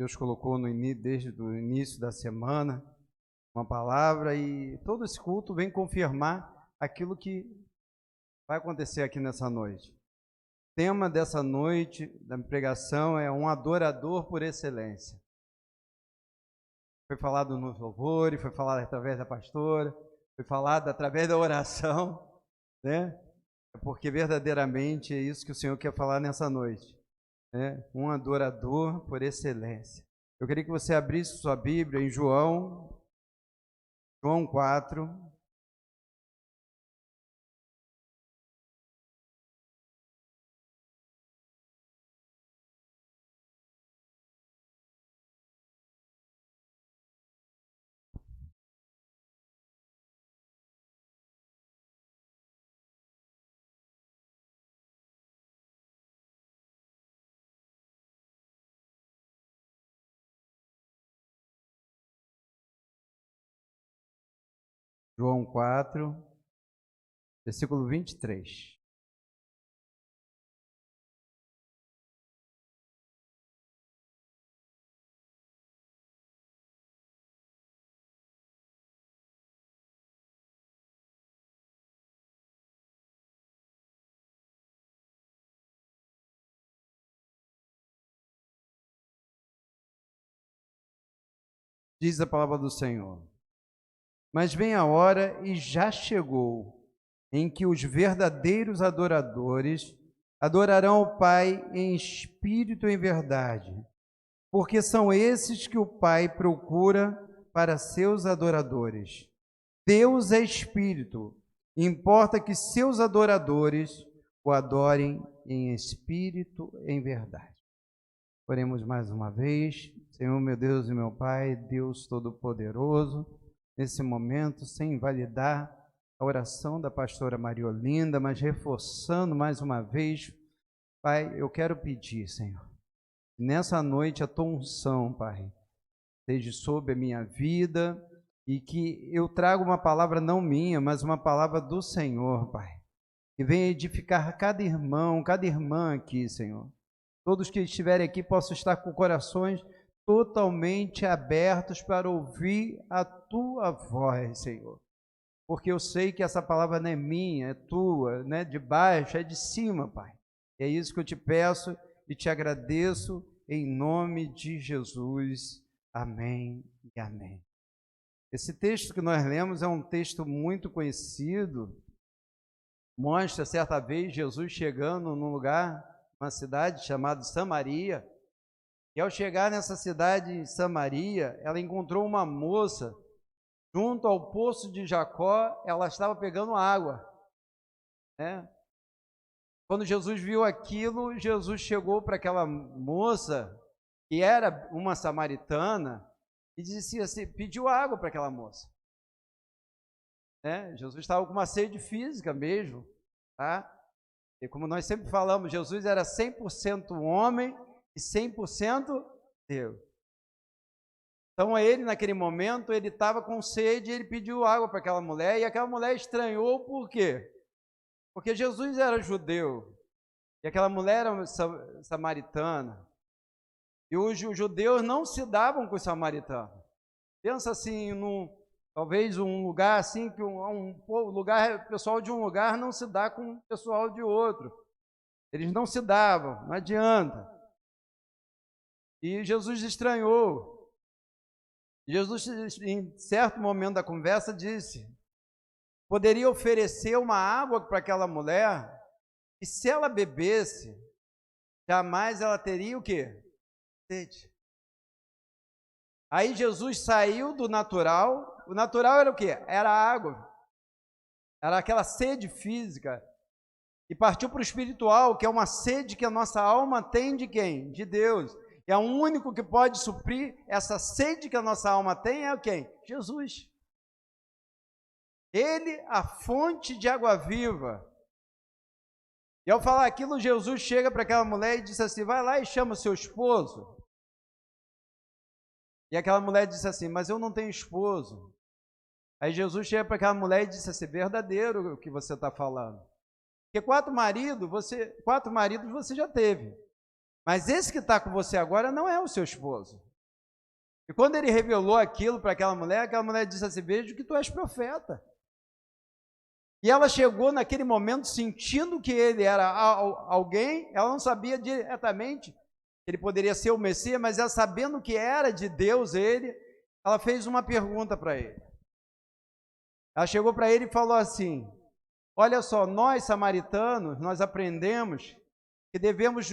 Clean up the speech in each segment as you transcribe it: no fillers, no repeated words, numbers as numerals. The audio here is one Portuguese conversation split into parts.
Deus colocou desde o início da semana uma palavra, e todo esse culto vem confirmar aquilo que vai acontecer aqui nessa noite. O tema dessa noite, da pregação, é um adorador por excelência. Foi falado no louvor, foi falado através da pastora, foi falado através da oração, né? Porque verdadeiramente é isso que o Senhor quer falar nessa noite, né? Um adorador por excelência. Eu queria que você abrisse sua Bíblia em João 4. João 4, versículo 23. Diz a palavra do Senhor: mas vem a hora, e já chegou, em que os verdadeiros adoradores adorarão o Pai em espírito e em verdade, porque são esses que o Pai procura para seus adoradores. Deus é espírito, e importa que seus adoradores o adorem em espírito e em verdade. Oremos mais uma vez. Senhor, meu Deus e meu Pai, Deus Todo-Poderoso, nesse momento, sem invalidar a oração da pastora Maria Olinda, mas reforçando mais uma vez, Pai, eu quero pedir, Senhor, nessa noite a tua unção, Pai, esteja sobre a minha vida, e que eu traga uma palavra não minha, mas uma palavra do Senhor, Pai, que venha edificar cada irmão, cada irmã aqui, Senhor. Todos que estiverem aqui possam estar com corações totalmente abertos para ouvir a tua voz, Senhor. Porque eu sei que essa palavra não é minha, é tua, não é de baixo, é de cima, Pai. E é isso que eu te peço e te agradeço em nome de Jesus. Amém e amém. Esse texto que nós lemos é um texto muito conhecido. Mostra certa vez Jesus chegando num lugar, uma cidade chamada Samaria. E ao chegar nessa cidade de Samaria, ela encontrou uma moça junto ao poço de Jacó. Ela estava pegando água, né? Quando Jesus viu aquilo, Jesus chegou para aquela moça, que era uma samaritana, e disse assim, pediu água para aquela moça, né? Jesus estava com uma sede física mesmo, tá? E como nós sempre falamos, Jesus era 100% homem e 100% Deus. Então ele, naquele momento, ele estava com sede, ele pediu água para aquela mulher, e aquela mulher estranhou. Por quê? Porque Jesus era judeu, e aquela mulher era samaritana, e os judeus não se davam com os samaritanos. Pensa assim, talvez um lugar assim, que o pessoal de um lugar não se dá com o pessoal de outro. Eles não se davam, não adianta. E Jesus estranhou. Jesus, em certo momento da conversa, disse: poderia oferecer uma água para aquela mulher, e se ela bebesse, jamais ela teria o quê? Sede. Aí Jesus saiu do natural. O natural era o quê? Era a água. Era aquela sede física. E partiu para o espiritual, que é uma sede que a nossa alma tem de quem? De Deus. E o único que pode suprir essa sede que a nossa alma tem é quem? Jesus. Ele, a fonte de água viva. E ao falar aquilo, Jesus chega para aquela mulher e disse assim: vai lá e chama o seu esposo. E aquela mulher disse assim: mas eu não tenho esposo. Aí Jesus chega para aquela mulher e disse assim: verdadeiro o que você está falando. Porque 4 maridos você já teve. Mas esse que está com você agora não é o seu esposo. E quando ele revelou aquilo para aquela mulher disse assim: vejo que tu és profeta. E ela chegou naquele momento sentindo que ele era alguém, ela não sabia diretamente que ele poderia ser o Messias, mas ela sabendo que era de Deus ela fez uma pergunta para ele. Ela chegou para ele e falou assim: olha só, nós samaritanos, nós aprendemos que devemos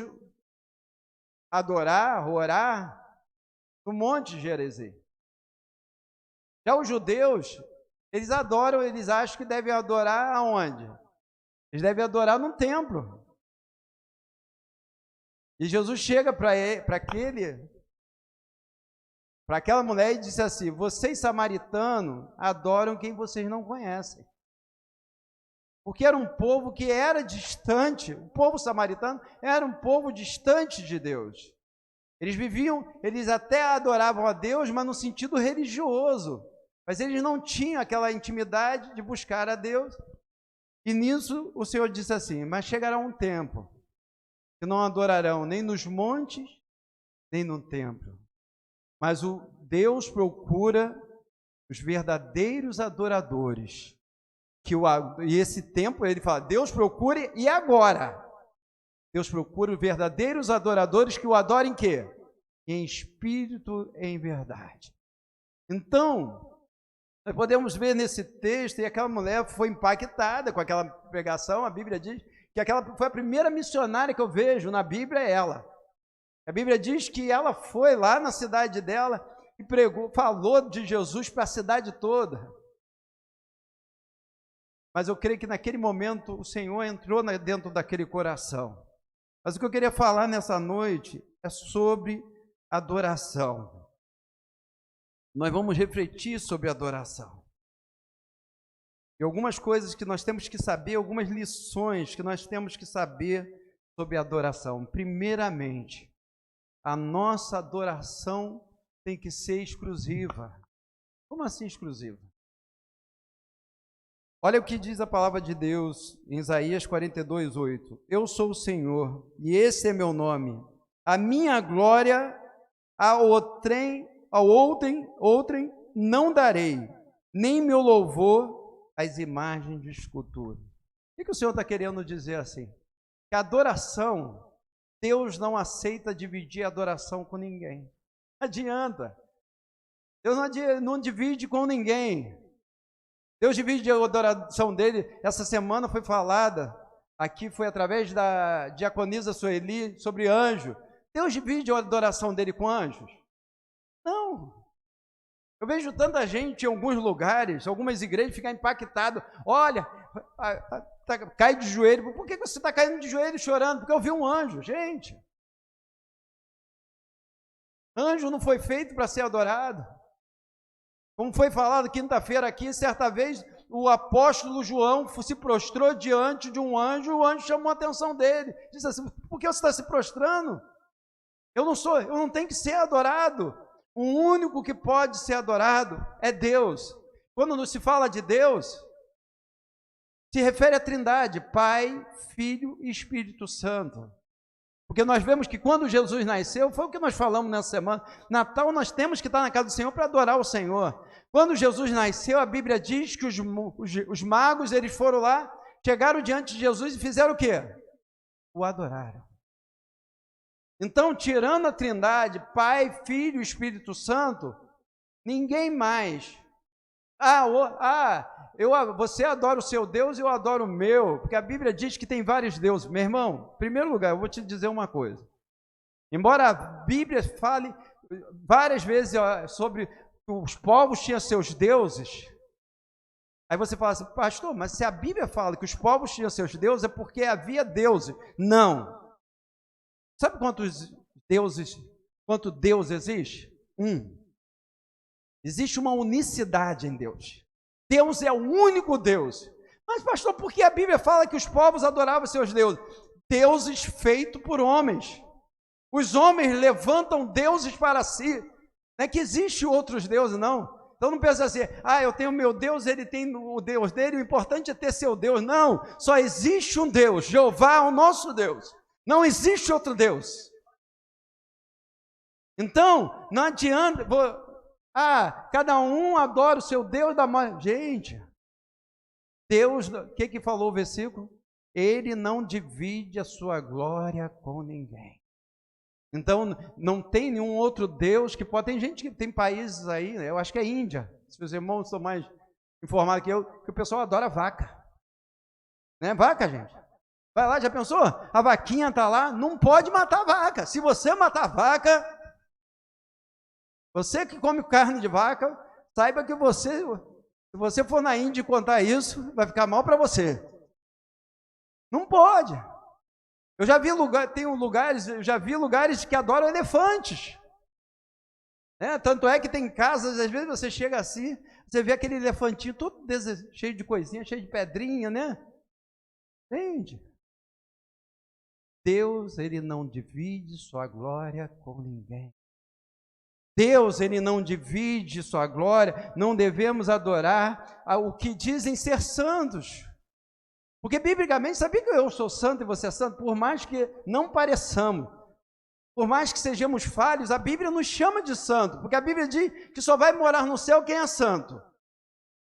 adorar, orar no Monte de Gerizim. Já os judeus, eles adoram, eles acham que devem adorar aonde? Eles devem adorar num templo. E Jesus chega para aquela mulher e disse assim: vocês samaritanos adoram quem vocês não conhecem. Porque era um povo que era distante, o povo samaritano era um povo distante de Deus. Eles até adoravam a Deus, mas no sentido religioso. Mas eles não tinham aquela intimidade de buscar a Deus. E nisso o Senhor disse assim: mas chegará um tempo que não adorarão nem nos montes, nem no templo. Mas o Deus procura os verdadeiros adoradores. E esse tempo ele fala: Deus procure e agora. Deus procura os verdadeiros adoradores que o adorem em quê? Em espírito e em verdade. Então, nós podemos ver nesse texto, e aquela mulher foi impactada com aquela pregação. A Bíblia diz que aquela foi a primeira missionária que eu vejo na Bíblia, é ela. A Bíblia diz que ela foi lá na cidade dela e pregou, falou de Jesus para a cidade toda. Mas eu creio que naquele momento o Senhor entrou dentro daquele coração. Mas o que eu queria falar nessa noite é sobre adoração. Nós vamos refletir sobre adoração. E algumas coisas que nós temos que saber, algumas lições que nós temos que saber sobre adoração. Primeiramente, a nossa adoração tem que ser exclusiva. Como assim exclusiva? Olha o que diz a palavra de Deus em Isaías 42:8. Eu sou o Senhor, e esse é meu nome. A minha glória a outrem não darei, nem meu louvor às imagens de escultura. O que o Senhor está querendo dizer assim? Que a adoração, Deus não aceita dividir a adoração com ninguém. Não adianta. Deus não divide com ninguém. Deus divide a adoração dele. Essa semana foi falada, aqui foi através da diaconisa Sueli, sobre anjo. Deus divide a adoração dele com anjos? Não. Eu vejo tanta gente em alguns lugares, algumas igrejas, ficar impactado. Olha, cai de joelho. Por que você está caindo de joelho chorando? Porque eu vi um anjo. Gente, anjo não foi feito para ser adorado. Como foi falado quinta-feira aqui, certa vez o apóstolo João se prostrou diante de um anjo, o anjo chamou a atenção dele. Disse assim: por que você está se prostrando? Eu não tenho que ser adorado. O único que pode ser adorado é Deus. Quando se fala de Deus, se refere à Trindade, Pai, Filho e Espírito Santo. Porque nós vemos que quando Jesus nasceu, foi o que nós falamos nessa semana, Natal nós temos que estar na casa do Senhor para adorar o Senhor. Quando Jesus nasceu, a Bíblia diz que os magos, eles foram lá, chegaram diante de Jesus e fizeram o quê? O adoraram. Então, tirando a Trindade, Pai, Filho e Espírito Santo, ninguém mais. Você adora o seu Deus e eu adoro o meu, porque a Bíblia diz que tem vários deuses. Meu irmão, em primeiro lugar, eu vou te dizer uma coisa. Embora a Bíblia fale várias vezes sobre os povos tinham seus deuses, aí você fala assim: pastor, mas se a Bíblia fala que os povos tinham seus deuses, é porque havia deuses. Não. Sabe quanto Deus existe? Existe uma unicidade em Deus. Deus é o único Deus. Mas, pastor, por que a Bíblia fala que os povos adoravam seus deuses? Deuses feitos por homens. Os homens levantam deuses para si. Não é que existe outros deuses, não. Então não pensa assim: eu tenho meu Deus, ele tem o Deus dele, o importante é ter seu Deus. Não, só existe um Deus. Jeová é o nosso Deus. Não existe outro Deus. Então, não adianta. Ah, cada um adora o seu Deus da mãe. Gente, Deus, o que falou o versículo? Ele não divide a sua glória com ninguém. Então, não tem nenhum outro Deus que pode... Tem gente que tem países aí, né? Eu acho que é Índia, se os irmãos são mais informados que eu, que o pessoal adora vaca. Né? Vaca, gente. Vai lá, já pensou? A vaquinha está lá, não pode matar a vaca. Se você matar a vaca, você que come carne de vaca, saiba que você, se você for na Índia e contar isso, vai ficar mal para você. Não pode. Eu já vi lugares que adoram elefantes. Né? Tanto é que tem casas, às vezes você chega assim, você vê aquele elefantinho todo cheio de coisinha, cheio de pedrinha, né? Entende? Deus, ele não divide sua glória com ninguém. Deus, ele não divide sua glória, não devemos adorar o que dizem ser santos. Porque, biblicamente, sabia que eu sou santo e você é santo? Por mais que não pareçamos, por mais que sejamos falhos, a Bíblia nos chama de santo, porque a Bíblia diz que só vai morar no céu quem é santo.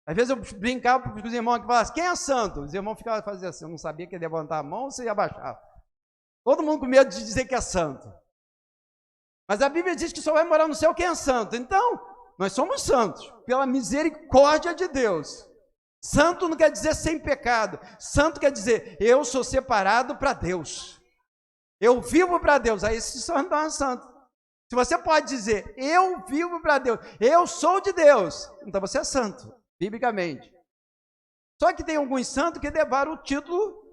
Às vezes eu brincava com os irmãos que falavam, quem é santo? Os irmãos ficavam fazendo assim, eu não sabia que ia levantar a mão ou se ia abaixar. Todo mundo com medo de dizer que é santo. Mas a Bíblia diz que só vai morar no céu quem é santo. Então, nós somos santos, pela misericórdia de Deus. Santo não quer dizer sem pecado. Santo quer dizer, eu sou separado para Deus. Eu vivo para Deus. Aí esse santo não é santo. Se você pode dizer, eu vivo para Deus, eu sou de Deus, então você é santo, biblicamente. Só que tem alguns santos que levaram o título,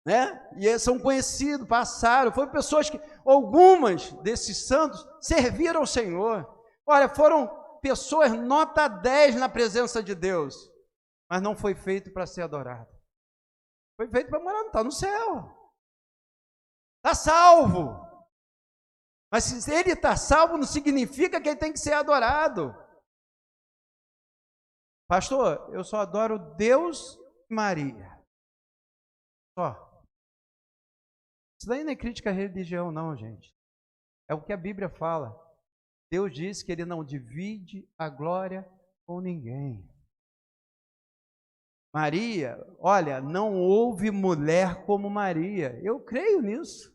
né? E eles são conhecidos, passaram, foram pessoas que, algumas desses santos serviram ao Senhor. Olha, foram pessoas nota 10 na presença de Deus, mas não foi feito para ser adorado. Foi feito para morar, está no céu. Está salvo. Mas se ele está salvo, não significa que ele tem que ser adorado. Pastor, eu só adoro Deus e Maria. Só. Isso daí não é crítica à religião, não, gente. É o que a Bíblia fala. Deus diz que ele não divide a glória com ninguém. Maria, olha, não houve mulher como Maria. Eu creio nisso.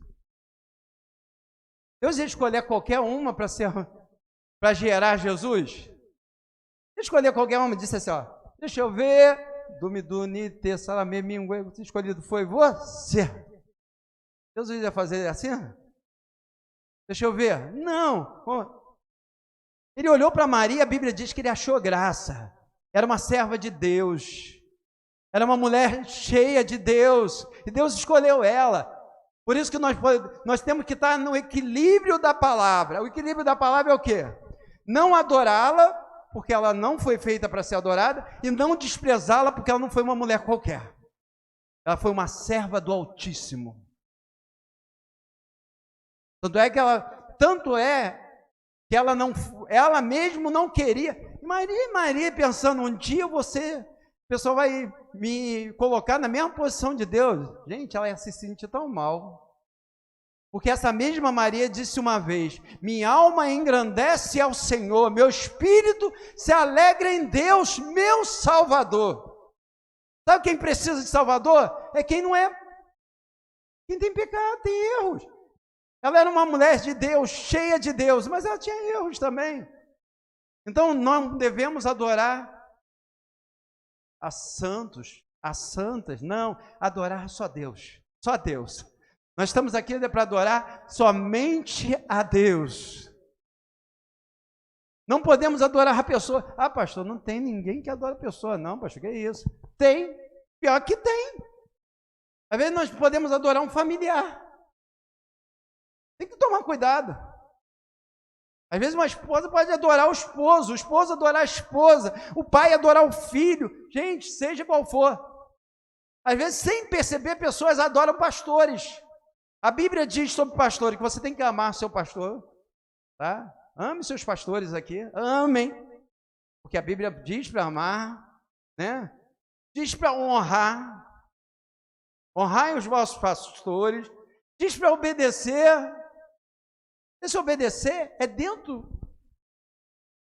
Deus ia escolher qualquer uma para gerar Jesus? Escolher qualquer uma, disse assim, ó, deixa eu ver, o escolhido foi você. Deus ia fazer assim? Deixa eu ver. Não. Ele olhou para Maria, a Bíblia diz que ele achou graça. Era uma serva de Deus. Era uma mulher cheia de Deus. E Deus escolheu ela. Por isso que nós temos que estar no equilíbrio da palavra. O equilíbrio da palavra é o quê? Não adorá-la, porque ela não foi feita para ser adorada, e não desprezá-la, porque ela não foi uma mulher qualquer. Ela foi uma serva do Altíssimo. Tanto é que ela mesmo não queria. Maria pensando, um dia o pessoal vai me colocar na mesma posição de Deus. Gente, ela ia se sentir tão mal. Porque essa mesma Maria disse uma vez, minha alma engrandece ao Senhor, meu espírito se alegra em Deus, meu Salvador. Sabe quem precisa de Salvador? É quem não é, quem tem pecado, tem erros. Ela era uma mulher de Deus, cheia de Deus, mas ela tinha erros também. Então, não devemos adorar a santos, a santas, não, adorar só Deus, só Deus. Nós estamos aqui para adorar somente a Deus. Não podemos adorar a pessoa. Ah, pastor, não tem ninguém que adora a pessoa. Não, pastor, que é isso? Tem, pior que tem. Às vezes nós podemos adorar um familiar. Tem que tomar cuidado. Às vezes uma esposa pode adorar o esposo adorar a esposa, o pai adorar o filho. Gente, seja qual for. Às vezes, sem perceber, pessoas adoram pastores. A Bíblia diz sobre pastores que você tem que amar seu pastor. Tá? Ame seus pastores aqui. Amem. Porque a Bíblia diz para amar, né? Diz para honrar. Honrai os vossos pastores. Diz para obedecer. Esse obedecer é dentro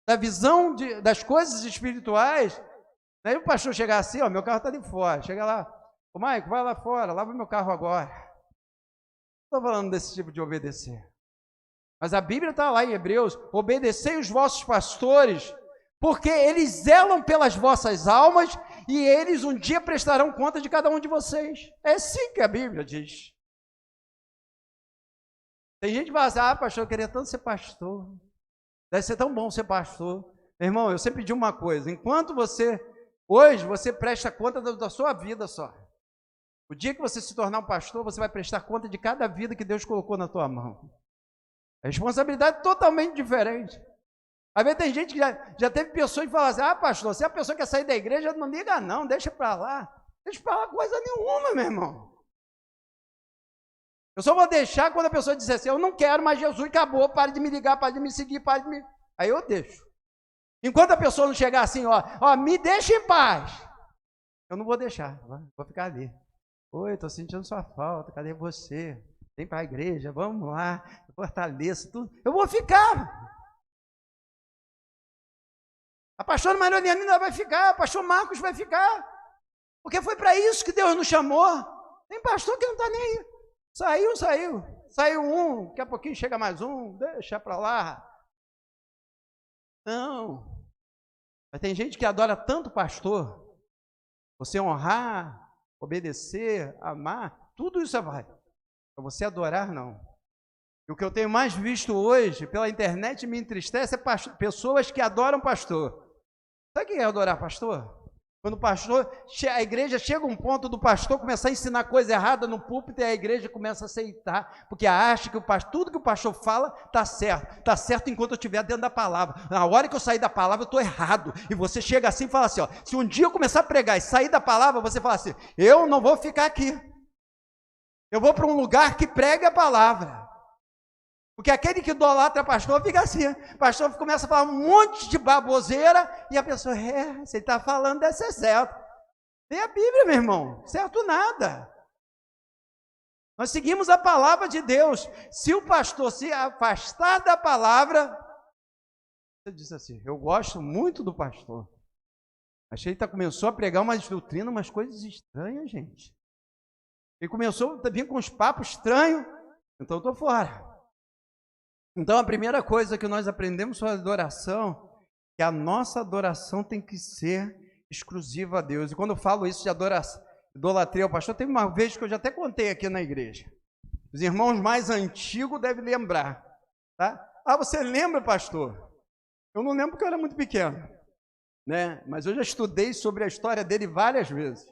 da visão das coisas espirituais. Daí o pastor chegar assim, ó, meu carro está ali fora. Chega lá, ô Maico, vai lá fora, lava meu carro agora. Não estou falando desse tipo de obedecer. Mas a Bíblia está lá em Hebreus, obedecei os vossos pastores, porque eles zelam pelas vossas almas e eles um dia prestarão conta de cada um de vocês. É assim que a Bíblia diz. Tem gente que fala assim, pastor, eu queria tanto ser pastor. Deve ser tão bom ser pastor. Meu irmão, eu sempre digo uma coisa, enquanto hoje você presta conta da sua vida só. O dia que você se tornar um pastor, você vai prestar conta de cada vida que Deus colocou na tua mão. A responsabilidade é totalmente diferente. Às vezes tem gente que já teve pessoas que falam assim, pastor, se a pessoa quer sair da igreja, não liga não, deixa para lá. Deixa para lá coisa nenhuma, meu irmão. Eu só vou deixar quando a pessoa disser assim, eu não quero mais Jesus, acabou, pare de me ligar, pare de me seguir, pare de me... Aí eu deixo. Enquanto a pessoa não chegar assim, me deixa em paz. Eu não vou deixar, vou ficar ali. Oi, estou sentindo sua falta, cadê você? Vem para a igreja, vamos lá, fortaleça tudo. Eu vou ficar. A pastora Maria Leonina vai ficar, o pastor Marcos vai ficar. Porque foi para isso que Deus nos chamou. Tem pastor que não está nem aí. Saiu um, daqui a pouquinho chega mais um, deixa para lá. Não. Mas tem gente que adora tanto pastor. Você honrar, obedecer, amar, tudo isso vai. Para você adorar, não. E o que eu tenho mais visto hoje, pela internet, me entristece, é pessoas que adoram pastor. Sabe o que é adorar pastor? Quando o pastor, a igreja chega a um ponto do pastor começar a ensinar coisa errada no púlpito e a igreja começa a aceitar, porque acha que tudo que o pastor fala está certo enquanto eu estiver dentro da palavra. Na hora que eu sair da palavra eu estou errado, e você chega assim e fala assim, se um dia eu começar a pregar e sair da palavra, você fala assim, eu não vou ficar aqui, eu vou para um lugar que pregue a palavra. Porque aquele que idolatra pastor fica assim, o pastor começa a falar um monte de baboseira e a pessoa, se ele está falando, deve ser certo. Tem a Bíblia, meu irmão, certo nada. Nós seguimos a palavra de Deus. Se o pastor se afastar da palavra, você diz assim, eu gosto muito do pastor. Achei que começou a pregar umas doutrinas, umas coisas estranhas, gente. Ele começou a vir com uns papos estranhos, então eu estou fora. Então, a primeira coisa que nós aprendemos sobre a adoração, é que a nossa adoração tem que ser exclusiva a Deus. E quando eu falo isso de idolatria ao pastor, tem uma vez que eu já até contei aqui na igreja. Os irmãos mais antigos devem lembrar. Tá? Você lembra, pastor? Eu não lembro porque eu era muito pequeno, né? Mas eu já estudei sobre a história dele várias vezes.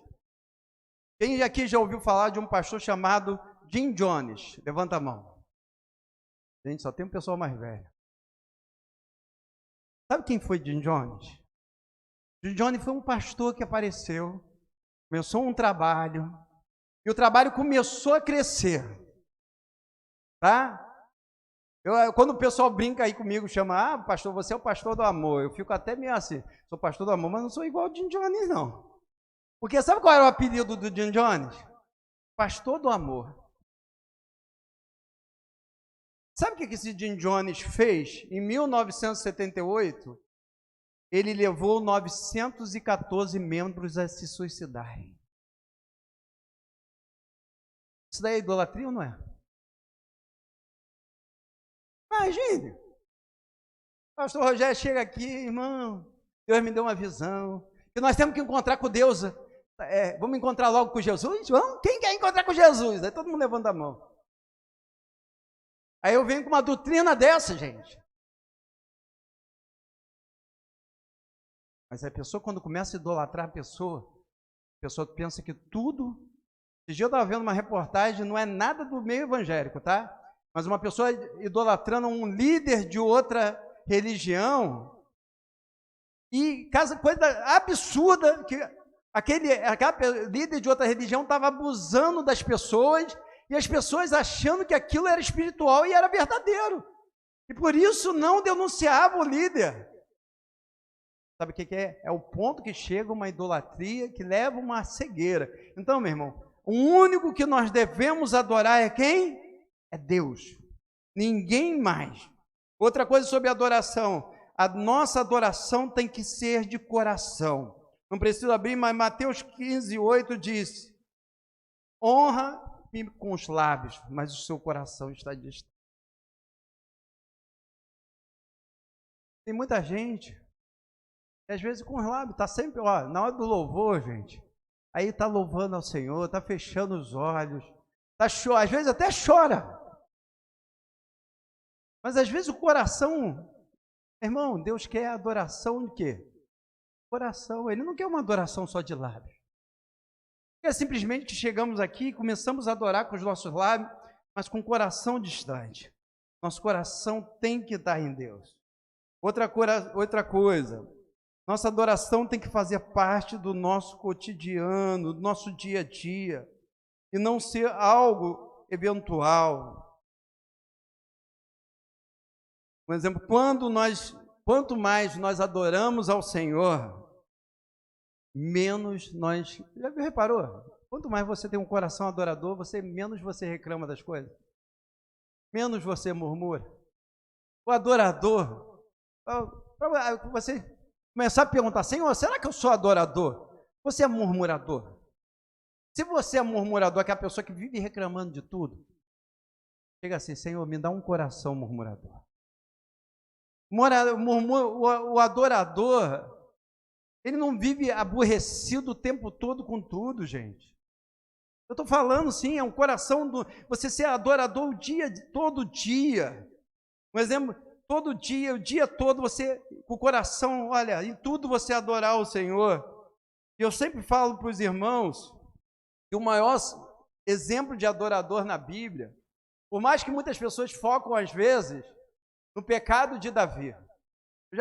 Quem aqui já ouviu falar de um pastor chamado Jim Jones? Levanta a mão. Gente, só tem um pessoal mais velho. Sabe quem foi Jim Jones? Jim Jones foi um pastor que apareceu, começou um trabalho, e o trabalho começou a crescer. Tá? Quando o pessoal brinca aí comigo, chama, pastor, você é o pastor do amor. Eu fico até meio assim, sou pastor do amor, mas não sou igual ao Jim Jones, não. Porque sabe qual era o apelido do Jim Jones? Pastor do amor. Sabe o que esse Jim Jones fez? Em 1978, ele levou 914 membros a se suicidarem. Isso daí é idolatria ou não é? Imagine. O pastor Rogério chega aqui, irmão, Deus me deu uma visão, que nós temos que encontrar com Deus. Vamos encontrar logo com Jesus? Vamos? Quem quer encontrar com Jesus? Aí todo mundo levanta a mão. Aí eu venho com uma doutrina dessa, gente. Mas a pessoa, quando começa a idolatrar a pessoa pensa que tudo... Esse dia eu estava vendo uma reportagem, não é nada do meio evangélico, tá? Mas uma pessoa idolatrando um líder de outra religião e coisa absurda, que aquele líder de outra religião estava abusando das pessoas e as pessoas achando que aquilo era espiritual e era verdadeiro. E por isso não denunciavam o líder. Sabe o que é? É o ponto que chega uma idolatria que leva uma cegueira. Então, meu irmão, o único que nós devemos adorar é quem? É Deus. Ninguém mais. Outra coisa sobre adoração. a nossa adoração tem que ser de coração. Não preciso abrir, mas Mateus 15:8 diz: honra-me com os lábios, mas o seu coração está distante. Tem muita gente que às vezes com os lábios está sempre, na hora do louvor, gente, aí está louvando ao Senhor, está fechando os olhos, às vezes até chora. Mas às vezes o coração, irmão, Deus quer adoração de quê? Coração. Ele não quer uma adoração só de lábios. É simplesmente que chegamos aqui e começamos a adorar com os nossos lábios, mas com o coração distante. Nosso coração tem que estar em Deus. Outra coisa, nossa adoração tem que fazer parte do nosso cotidiano, do nosso dia a dia, e não ser algo eventual. Por exemplo, quanto mais nós adoramos ao Senhor, menos nós... Já reparou? Quanto mais você tem um coração adorador, menos você reclama das coisas. Menos você murmura. O adorador, para você começar a perguntar, Senhor, será que eu sou adorador? Você é murmurador? Se você é murmurador, que é a pessoa que vive reclamando de tudo, chega assim, Senhor, me dá um coração murmurador. O adorador, ele não vive aborrecido o tempo todo com tudo, gente. Eu estou falando, sim, é um coração você ser adorador todo dia. Um exemplo, todo dia, o dia todo, você, com o coração, olha, em tudo você adorar o Senhor. E eu sempre falo para os irmãos que o maior exemplo de adorador na Bíblia, por mais que muitas pessoas focam, às vezes, no pecado de Davi. Eu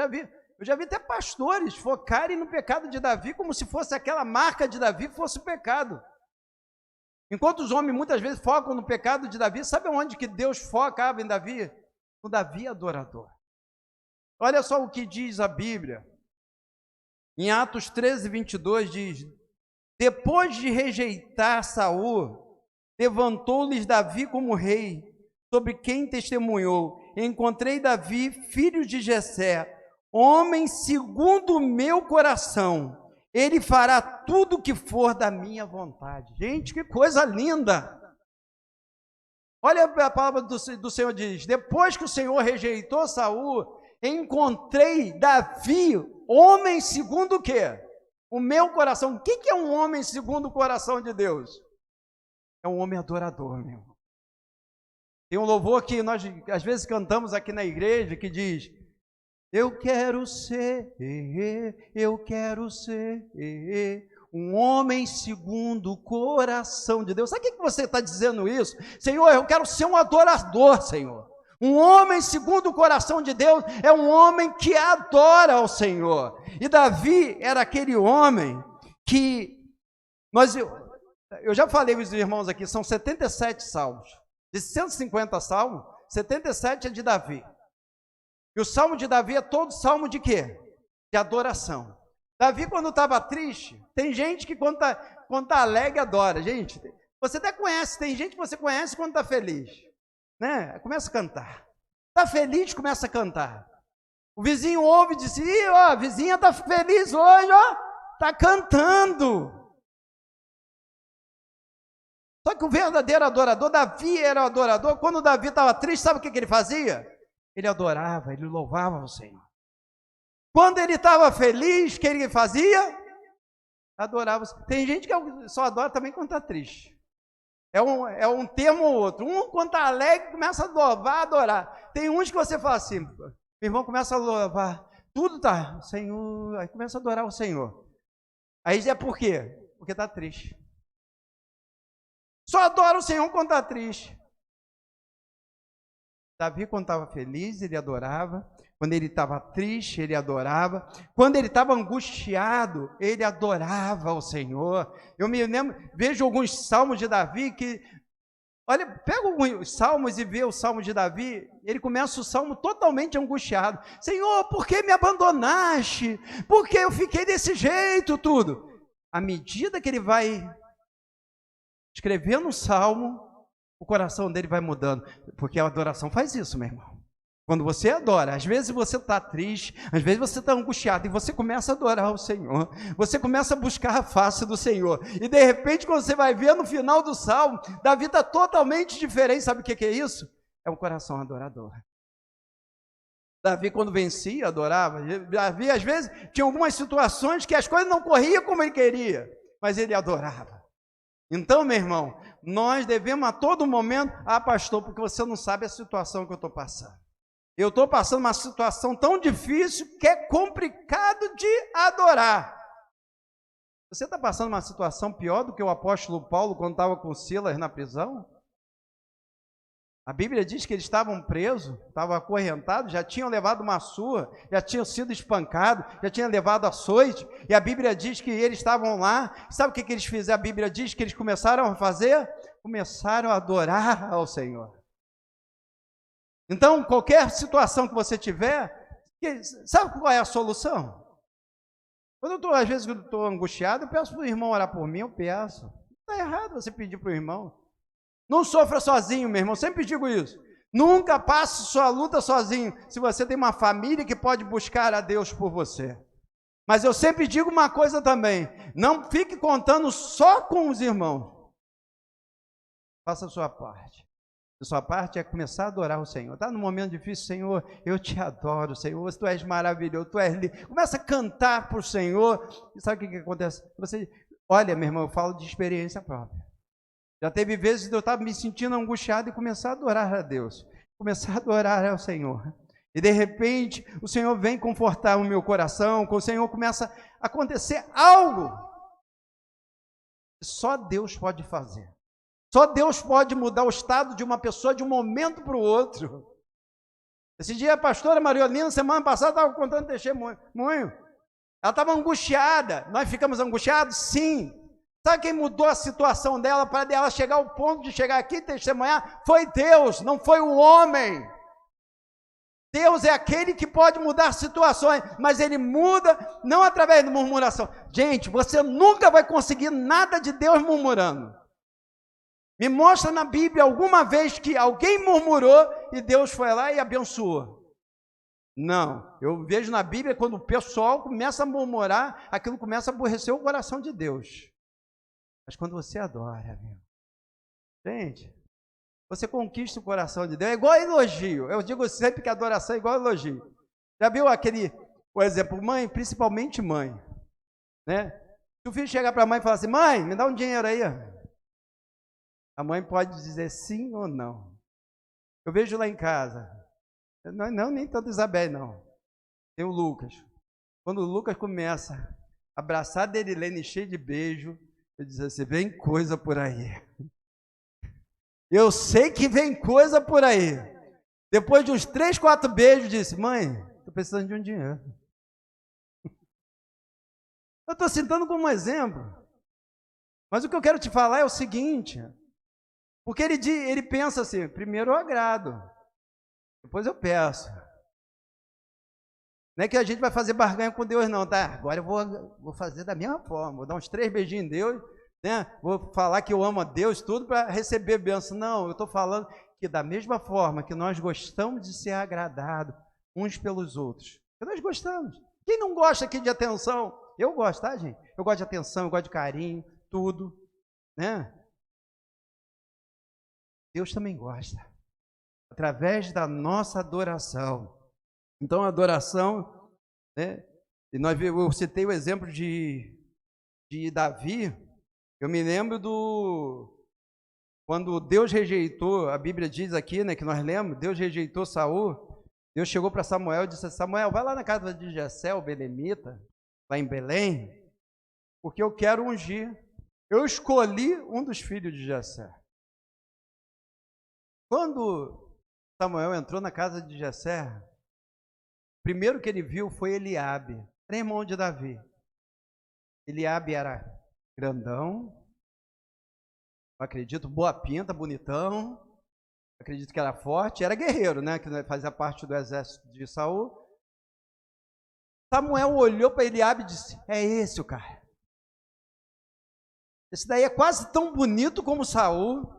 já vi até pastores focarem no pecado de Davi como se fosse aquela marca de Davi fosse o pecado. Enquanto os homens muitas vezes focam no pecado de Davi, sabe onde que Deus focava em Davi? No Davi adorador. Olha só o que diz a Bíblia. Em Atos 13:22 diz: depois de rejeitar Saul, levantou-lhes Davi como rei, sobre quem testemunhou: encontrei Davi, filho de Jessé, homem segundo o meu coração, ele fará tudo o que for da minha vontade. Gente, que coisa linda! Olha a palavra do Senhor diz: depois que o Senhor rejeitou Saul, encontrei Davi, homem segundo o quê? O meu coração. O que é um homem segundo o coração de Deus? É um homem adorador, meu irmão. Tem um louvor que nós às vezes cantamos aqui na igreja que diz: eu quero ser um homem segundo o coração de Deus. Sabe o que você está dizendo isso? Senhor, eu quero ser um adorador, Senhor. Um homem segundo o coração de Deus é um homem que adora ao Senhor. E Davi era aquele homem que... Eu já falei com os irmãos aqui, são 77 salmos. De 150 salmos, 77 é de Davi. E o salmo de Davi é todo salmo de quê? De adoração. Davi, quando estava triste, tem gente que quando está alegre, adora. Gente, você até conhece, tem gente que você conhece quando está feliz. Né? Começa a cantar. Está feliz, começa a cantar. O vizinho ouve e diz: a vizinha está feliz hoje, está cantando. Só que o verdadeiro adorador, Davi era o adorador. Quando Davi estava triste, sabe o que ele fazia? Ele adorava, ele louvava o Senhor. Quando ele estava feliz, o que ele fazia? Adorava. Tem gente que só adora também quando está triste. É um termo ou outro. Quando está alegre, começa a louvar, adorar. Tem uns que você fala assim, meu irmão começa a louvar, tudo está, Senhor, aí começa a adorar o Senhor. Aí é por quê? Porque está triste. Só adora o Senhor quando está triste. Davi, quando estava feliz, ele adorava. Quando ele estava triste, ele adorava. Quando ele estava angustiado, ele adorava ao Senhor. Eu me lembro, vejo alguns salmos de Davi que... Olha, pega alguns salmos e vê o salmo de Davi, ele começa o salmo totalmente angustiado. Senhor, por que me abandonaste? Por que eu fiquei desse jeito, tudo? À medida que ele vai escrevendo o salmo, o coração dele vai mudando. Porque a adoração faz isso, meu irmão. Quando você adora, às vezes você está triste, às vezes você está angustiado, e você começa a adorar o Senhor, você começa a buscar a face do Senhor, e de repente, quando você vai ver no final do salmo, Davi está totalmente diferente. Sabe o que é isso? É um coração adorador. Davi, quando vencia, adorava. Davi, às vezes, tinha algumas situações que as coisas não corriam como ele queria, mas ele adorava. Então, meu irmão, nós devemos a todo momento, pastor, porque você não sabe a situação que eu estou passando. Eu estou passando uma situação tão difícil que é complicado de adorar. Você está passando uma situação pior do que o apóstolo Paulo quando estava com Silas na prisão? A Bíblia diz que eles estavam presos, estavam acorrentados, já tinham levado uma surra, já tinham sido espancados, já tinham levado açoite, e a Bíblia diz que eles estavam lá. Sabe o que eles fizeram? A Bíblia diz que eles começaram a fazer? Começaram a adorar ao Senhor. Então, qualquer situação que você tiver, sabe qual é a solução? Às vezes eu estou angustiado, eu peço para o irmão orar por mim, eu peço. Não está errado você pedir para o irmão. Não sofra sozinho, meu irmão, sempre digo isso. Nunca passe sua luta sozinho, se você tem uma família que pode buscar a Deus por você. Mas eu sempre digo uma coisa também, não fique contando só com os irmãos. Faça a sua parte. A sua parte é começar a adorar o Senhor. Está num momento difícil, Senhor, eu te adoro, Senhor, Tu és maravilhoso, Tu és lindo. Começa a cantar para o Senhor. E sabe o que acontece? Olha, meu irmão, eu falo de experiência própria. Já teve vezes que eu estava me sentindo angustiado e começar a adorar a Deus. Começar a adorar ao Senhor. E de repente, o Senhor vem confortar o meu coração, com o Senhor começa a acontecer algo que só Deus pode fazer. Só Deus pode mudar o estado de uma pessoa de um momento para o outro. Esse dia a pastora Mariolina, semana passada, estava contando testemunho. Ela estava angustiada. Nós ficamos angustiados? Sim. Sabe quem mudou a situação dela para ela chegar ao ponto de chegar aqui e testemunhar? Foi Deus, não foi o homem. Deus é aquele que pode mudar situações, mas Ele muda não através de murmuração. Gente, você nunca vai conseguir nada de Deus murmurando. Me mostra na Bíblia alguma vez que alguém murmurou e Deus foi lá e abençoou. Não, eu vejo na Bíblia quando o pessoal começa a murmurar, aquilo começa a aborrecer o coração de Deus. Mas quando você adora, meu, gente, você conquista o coração de Deus. É igual elogio. Eu digo sempre que a adoração é igual elogio. Já viu o exemplo, mãe, principalmente mãe, né? Se o filho chegar para a mãe e falar assim, mãe, me dá um dinheiro aí. A mãe pode dizer sim ou não. Eu vejo lá em casa, não nem tanto Isabel, não. Tem o Lucas. Quando o Lucas começa a abraçar a Derilene cheio de beijo, eu diz assim, vem coisa por aí. Eu sei que vem coisa por aí. Depois de uns 3, 4 beijos, disse, mãe, estou precisando de um dinheiro. Eu estou citando como um exemplo. Mas o que eu quero te falar é o seguinte, porque ele pensa assim, primeiro eu agrado, depois eu peço. Não é que a gente vai fazer barganha com Deus não, tá? Agora eu vou fazer da mesma forma, vou dar uns 3 beijinhos em Deus, né? Vou falar que eu amo a Deus, tudo para receber bênção. Não, eu estou falando que da mesma forma que nós gostamos de ser agradados uns pelos outros, que nós gostamos. Quem não gosta aqui de atenção? Eu gosto, tá, gente? Eu gosto de atenção, eu gosto de carinho, tudo, né? Deus também gosta, através da nossa adoração. Então, a adoração, né? E eu citei o exemplo de Davi. Eu me lembro quando Deus rejeitou, a Bíblia diz aqui, né, que nós lemos, Deus rejeitou Saul. Deus chegou para Samuel e disse, Samuel, vai lá na casa de Jessé, o belemita, lá em Belém, porque eu quero ungir. Eu escolhi um dos filhos de Jessé. Quando Samuel entrou na casa de Jessé, o primeiro que ele viu foi Eliabe, era irmão de Davi. Eliabe era grandão, eu acredito, boa pinta, bonitão, acredito que era forte, era guerreiro, né, que fazia parte do exército de Saul. Samuel olhou para Eliabe e disse, é esse o cara. Esse daí é quase tão bonito como Saul.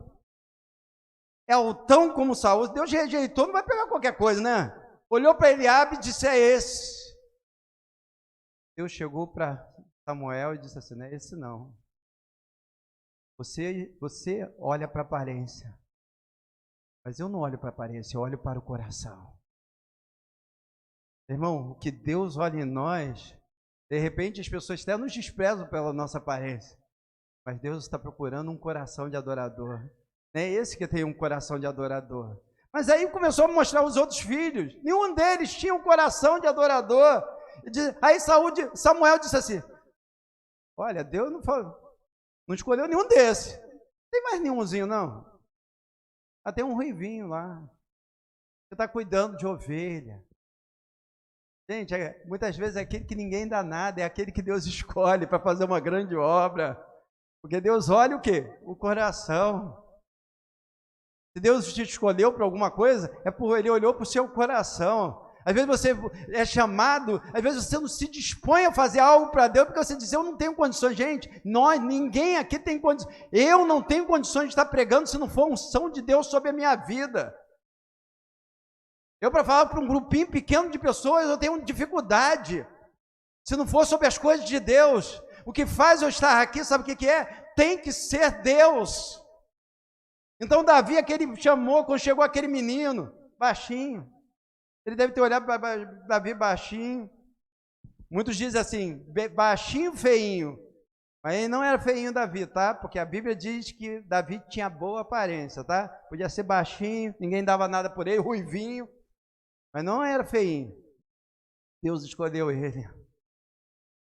É altão como Saul. Deus rejeitou, não vai pegar qualquer coisa, né? olhou para Eliabe e disse: é esse. Deus chegou para Samuel e disse assim: não é esse não. Você olha para a aparência, mas eu não olho para a aparência, eu olho para o coração. Irmão, o que Deus olha em nós, de repente as pessoas até nos desprezam pela nossa aparência, mas Deus está procurando um coração de adorador. Não é esse que tem um coração de adorador. Mas aí começou a mostrar os outros filhos, nenhum deles tinha um coração de adorador. Aí Samuel disse assim: olha, Deus não escolheu nenhum desses. Não tem mais nenhumzinho, não. Tem um ruivinho lá. Você está cuidando de ovelha. Gente, muitas vezes é aquele que ninguém dá nada, é aquele que Deus escolhe para fazer uma grande obra. Porque Deus olha o quê? O coração. Se Deus te escolheu para alguma coisa, é porque Ele olhou para o seu coração. Às vezes você é chamado, às vezes você não se dispõe a fazer algo para Deus, porque você diz: eu não tenho condições. Gente, ninguém aqui tem condições. Eu não tenho condições de estar pregando se não for unção de Deus sobre a minha vida. Eu, para falar para um grupinho pequeno de pessoas, eu tenho dificuldade. Se não for sobre as coisas de Deus, o que faz eu estar aqui, sabe o que é? Tem que ser Deus. Então Davi, chamou, quando chegou aquele menino, baixinho, ele deve ter olhado para Davi baixinho. Muitos dizem assim, baixinho, feinho. Mas ele não era feinho, Davi, tá? Porque a Bíblia diz que Davi tinha boa aparência, tá? Podia ser baixinho, ninguém dava nada por ele, ruivinho, mas não era feinho. Deus escolheu ele.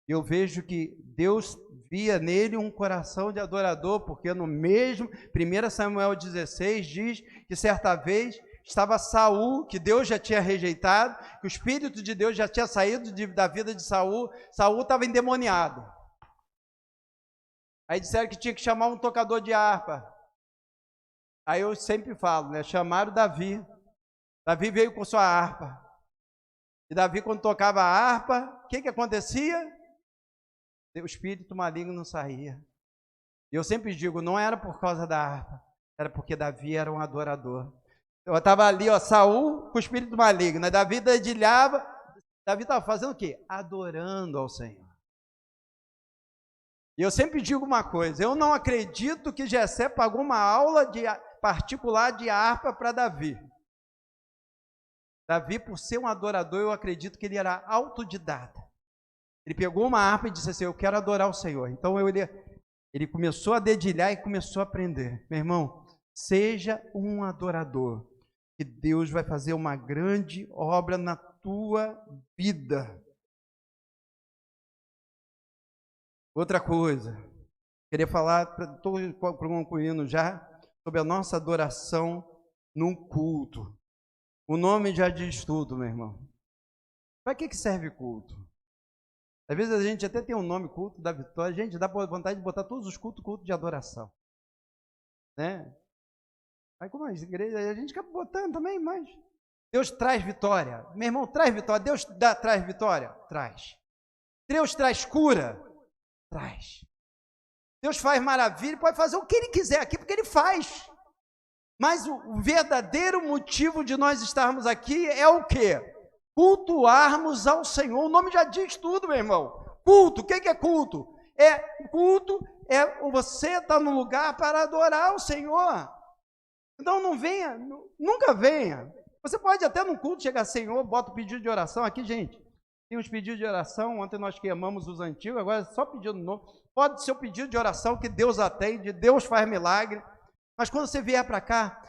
Eu vejo que Deus via nele um coração de adorador, porque no mesmo 1 Samuel 16 diz que certa vez estava Saul, que Deus já tinha rejeitado, que o Espírito de Deus já tinha saído da vida de Saul. Saul estava endemoniado. Aí disseram que tinha que chamar um tocador de harpa. Aí eu sempre falo, né? Chamaram Davi. Davi veio com sua harpa. E Davi, quando tocava a harpa, o que acontecia? O espírito maligno não saía. E eu sempre digo, não era por causa da harpa, era porque Davi era um adorador. Eu estava ali, Saul com o espírito maligno, Davi dedilhava. Davi estava fazendo o quê? Adorando ao Senhor. E eu sempre digo uma coisa, eu não acredito que Jessé pagou uma aula particular de harpa para Davi. Davi, por ser um adorador, eu acredito que ele era autodidata. Ele pegou uma harpa e disse assim: eu quero adorar o Senhor. Então ele começou a dedilhar e começou a aprender. Meu irmão, seja um adorador, que Deus vai fazer uma grande obra na tua vida. Outra coisa, queria falar, estou concluindo já, sobre a nossa adoração num culto. O nome já diz tudo, meu irmão. Para que serve culto? Às vezes a gente até tem um nome, culto da vitória, gente, dá vontade de botar todos os cultos de adoração. Né? Aí como a igreja, a gente acaba botando também, mas Deus traz vitória. Meu irmão, traz vitória. Deus traz vitória? Traz. Deus traz cura? Traz. Deus faz maravilha, pode fazer o que Ele quiser aqui, porque Ele faz. Mas o verdadeiro motivo de nós estarmos aqui é o quê? Cultuarmos ao Senhor. O nome já diz tudo, meu irmão. Culto, o que é culto? Culto é você estar no lugar para adorar o Senhor. Então não venha, nunca venha. Você pode até no culto chegar: Senhor, bota o pedido de oração aqui, gente. Tem uns pedidos de oração, ontem nós queimamos os antigos, agora é só pedido novo. Pode ser o pedido de oração que Deus atende, Deus faz milagre. Mas quando você vier para cá,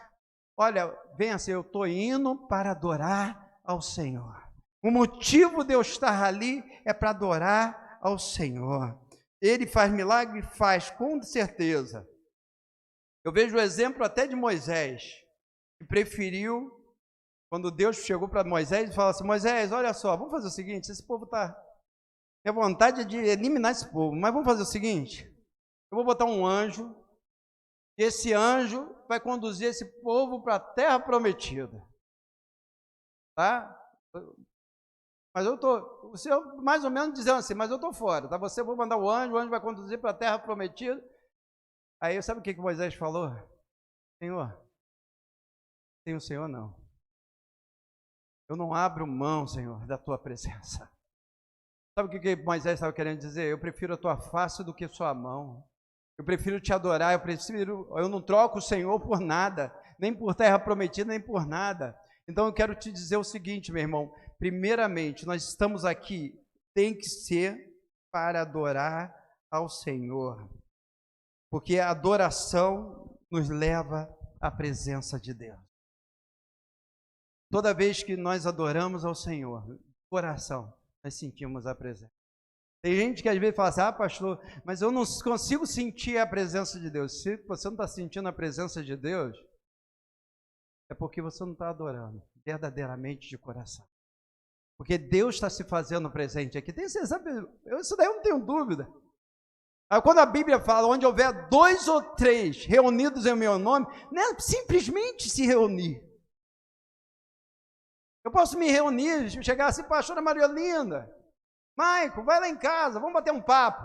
olha, venha assim: eu estou indo para adorar ao Senhor. O motivo de eu estar ali é para adorar ao Senhor. Ele faz milagre? Faz, com certeza. Eu vejo o exemplo até de Moisés, que preferiu, quando Deus chegou para Moisés e falou assim: Moisés, olha só, vamos fazer o seguinte, esse povo está... Minha vontade é de eliminar esse povo, mas vamos fazer o seguinte, eu vou botar um anjo, e esse anjo vai conduzir esse povo para a terra prometida. Tá? Mas eu estou, você mais ou menos dizendo assim, mas eu estou fora, tá? Você vai mandar o anjo vai conduzir para a terra prometida. Aí sabe o que Moisés falou? Senhor, sem o Senhor não. eu não abro mão, Senhor, da tua presença. Sabe o que Moisés estava querendo dizer? Eu prefiro a tua face do que sua mão. Eu prefiro te adorar, eu não troco o Senhor por nada, nem por terra prometida, nem por nada. Então eu quero te dizer o seguinte, meu irmão, primeiramente, nós estamos aqui, tem que ser para adorar ao Senhor, porque a adoração nos leva à presença de Deus. Toda vez que nós adoramos ao Senhor, coração, nós sentimos a presença. Tem gente que às vezes fala assim, pastor, mas eu não consigo sentir a presença de Deus. Se você não está sentindo a presença de Deus, é porque você não está adorando verdadeiramente de coração. Porque Deus está se fazendo presente aqui. Isso daí eu não tenho dúvida. Aí, quando a Bíblia fala, onde houver 2 ou 3 reunidos em meu nome, não é simplesmente se reunir. Eu posso me reunir, chegar assim, pastora Maria Linda, Maico, vai lá em casa, vamos bater um papo.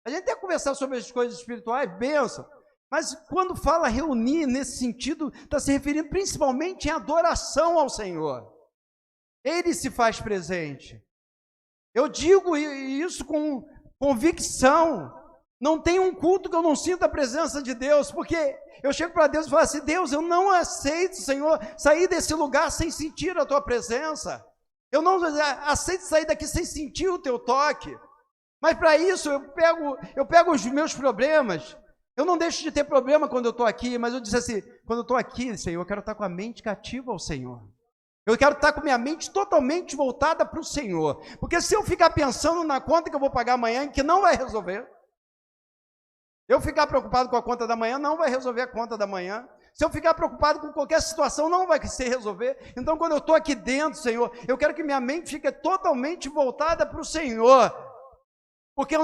A gente tem que conversar sobre as coisas espirituais, bênção. Mas quando fala reunir nesse sentido, está se referindo principalmente em adoração ao Senhor. Ele se faz presente. Eu digo isso com convicção. Não tem um culto que eu não sinta a presença de Deus, porque eu chego para Deus e falo assim, Deus, eu não aceito, Senhor, sair desse lugar sem sentir a tua presença. Eu não aceito sair daqui sem sentir o teu toque. Mas para isso eu pego os meus problemas. Eu não deixo de ter problema quando eu estou aqui, mas eu disse assim, quando eu estou aqui, Senhor, eu quero estar com a mente cativa ao Senhor. Eu quero estar com minha mente totalmente voltada para o Senhor. Porque se eu ficar pensando na conta que eu vou pagar amanhã, que não vai resolver. Eu ficar preocupado com a conta da manhã, não vai resolver a conta da manhã. Se eu ficar preocupado com qualquer situação, não vai se resolver. Então, quando eu estou aqui dentro, Senhor, eu quero que minha mente fique totalmente voltada para o Senhor. Porque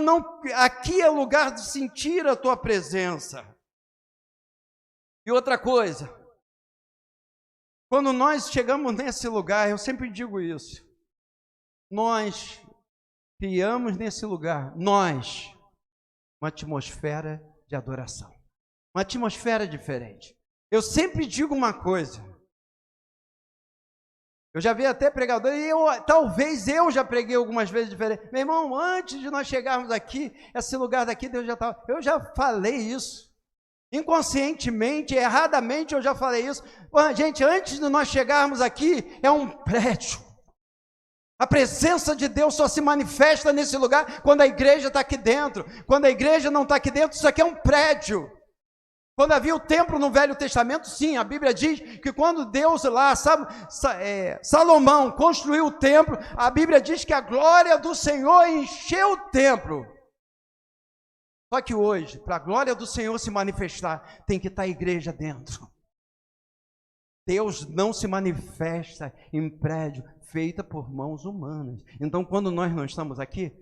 aqui é lugar de sentir a tua presença. E outra coisa, quando nós chegamos nesse lugar, eu sempre digo isso, nós criamos nesse lugar, uma atmosfera de adoração, uma atmosfera diferente. Eu sempre digo uma coisa, eu já vi até pregador, e talvez eu já preguei algumas vezes diferente. Meu irmão, antes de nós chegarmos aqui, esse lugar daqui, Deus já estava. Eu já falei isso. Inconscientemente, erradamente, eu já falei isso. Gente, antes de nós chegarmos aqui, é um prédio. A presença de Deus só se manifesta nesse lugar quando a igreja está aqui dentro. Quando a igreja não está aqui dentro, isso aqui é um prédio. Quando havia o templo no Velho Testamento, sim, a Bíblia diz que quando Deus lá, Salomão construiu o templo, a Bíblia diz que a glória do Senhor encheu o templo. Só que hoje, para a glória do Senhor se manifestar, tem que estar a igreja dentro. Deus não se manifesta em prédio feito por mãos humanas. Então, quando nós não estamos aqui,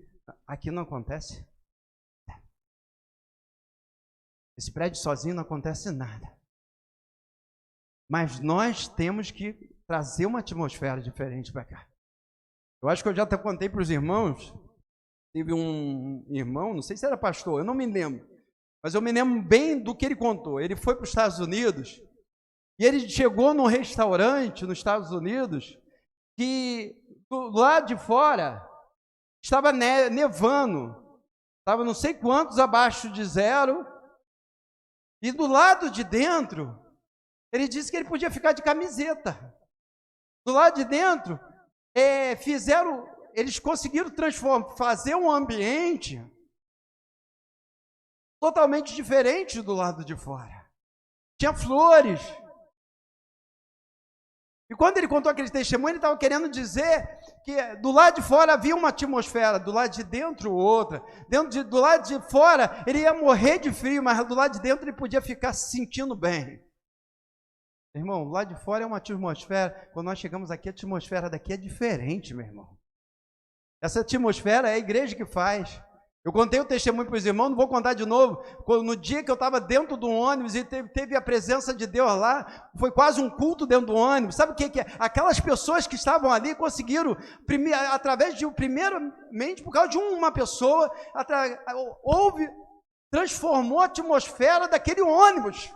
aqui não acontece. Esse prédio sozinho não acontece nada. Mas nós temos que trazer uma atmosfera diferente para cá. Eu acho que eu já até contei para os irmãos. Teve um irmão, não sei se era pastor, eu não me lembro. Mas eu me lembro bem do que ele contou. Ele foi para os Estados Unidos e ele chegou num restaurante nos Estados Unidos que do lado de fora estava nevando. Estava não sei quantos abaixo de zero. E do lado de dentro, ele disse que ele podia ficar de camiseta. Do lado de dentro, eles conseguiram fazer um ambiente totalmente diferente do lado de fora. Tinha flores. E quando ele contou aquele testemunho, ele estava querendo dizer que do lado de fora havia uma atmosfera, do lado de dentro outra. Do lado de fora ele ia morrer de frio, mas do lado de dentro ele podia ficar se sentindo bem. Irmão, do lado de fora é uma atmosfera, quando nós chegamos aqui, a atmosfera daqui é diferente, meu irmão. Essa atmosfera é a igreja que faz. Eu contei o testemunho para os irmãos, não vou contar de novo. No dia que eu estava dentro do ônibus e teve a presença de Deus lá, foi quase um culto dentro do ônibus. Sabe o que é? Aquelas pessoas que estavam ali conseguiram, primeiramente por causa de uma pessoa, transformou a atmosfera daquele ônibus.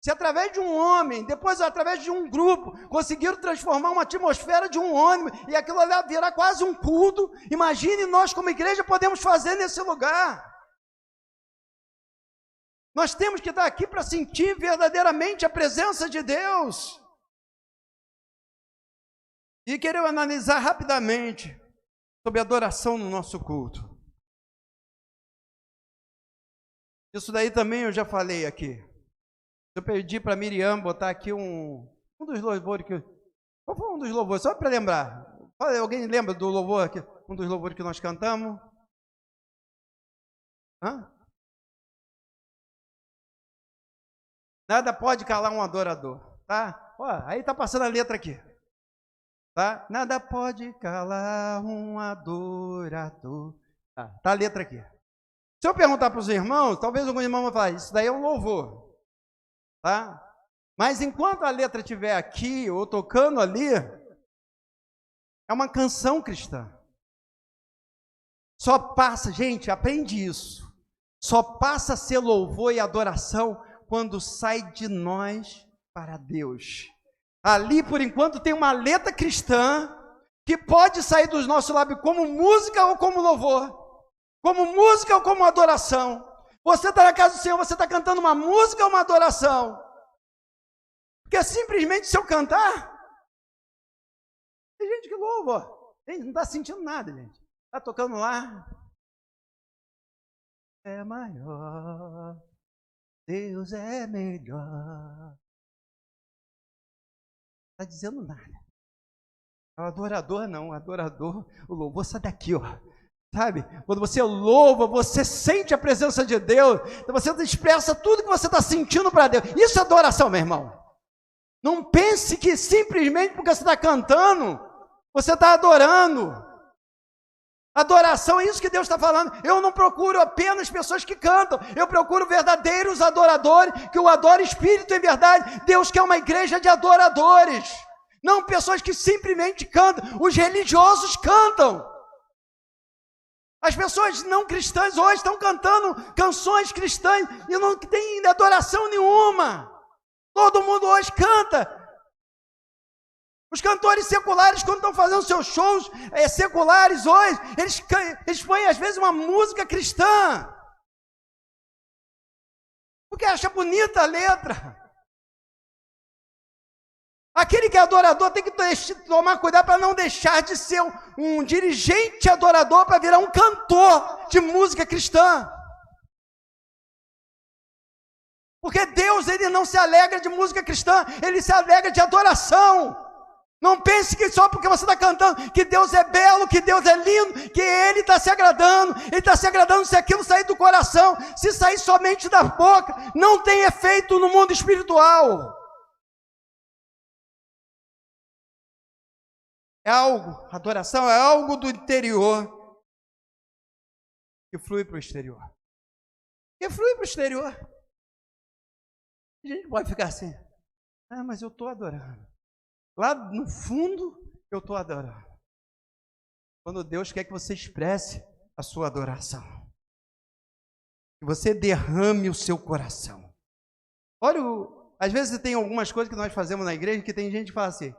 Se através de um homem, depois através de um grupo, conseguiram transformar uma atmosfera de um ônibus e aquilo ali virar quase um culto, imagine nós como igreja podemos fazer nesse lugar. Nós temos que estar aqui para sentir verdadeiramente a presença de Deus. E quero analisar rapidamente sobre a adoração no nosso culto. Isso daí também eu já falei aqui. Eu pedi para a Miriam botar aqui um dos louvores que... Qual foi um dos louvores? Só para lembrar. Alguém lembra do louvor aqui? Um dos louvores que nós cantamos? Hã? Nada pode calar um adorador, tá? Ó, aí tá passando a letra aqui. Tá? Nada pode calar um adorador. Tá a letra aqui. Se eu perguntar para os irmãos, talvez algum irmão vai falar, isso daí é um louvor. Tá? Mas enquanto a letra estiver aqui ou tocando ali, é uma canção cristã. Só passa, gente, aprende isso. Só passa a ser louvor e adoração quando sai de nós para Deus. Ali, por enquanto, tem uma letra cristã que pode sair dos nossos lábios como música ou como louvor, como música ou como adoração. Você está na casa do Senhor, você está cantando uma música ou uma adoração? Porque simplesmente se eu cantar, tem gente que louva, gente, não está sentindo nada, gente. Está tocando lá. É maior, Deus é melhor. Não está dizendo nada. O adorador não, o adorador, o louvor sai daqui, ó. Sabe? Quando você louva, você sente a presença de Deus, você expressa tudo que você está sentindo para Deus. Isso é adoração, meu irmão. Não pense que simplesmente porque você está cantando, você está adorando. Adoração é isso que Deus está falando. Eu não procuro apenas pessoas que cantam, eu procuro verdadeiros adoradores, que o adorem espírito e verdade. Deus quer uma igreja de adoradores, não pessoas que simplesmente cantam. Os religiosos cantam. As pessoas não cristãs hoje estão cantando canções cristãs e não tem adoração nenhuma. Todo mundo hoje canta. Os cantores seculares, quando estão fazendo seus shows seculares hoje, eles põem às vezes uma música cristã, porque acha bonita a letra. Aquele que é adorador tem que tomar cuidado para não deixar de ser um dirigente adorador para virar um cantor de música cristã. Porque Deus, ele não se alegra de música cristã, ele se alegra de adoração. Não pense que só porque você está cantando que Deus é belo, que Deus é lindo, que Ele está se agradando. Ele está se agradando se aquilo sair do coração. Se sair somente da boca, não tem efeito no mundo espiritual. É algo, adoração é algo do interior que flui para o exterior. Que flui para o exterior. A gente pode ficar assim, mas eu estou adorando. Lá no fundo, eu estou adorando. Quando Deus quer que você expresse a sua adoração, que você derrame o seu coração. Olha, às vezes tem algumas coisas que nós fazemos na igreja que tem gente que fala assim,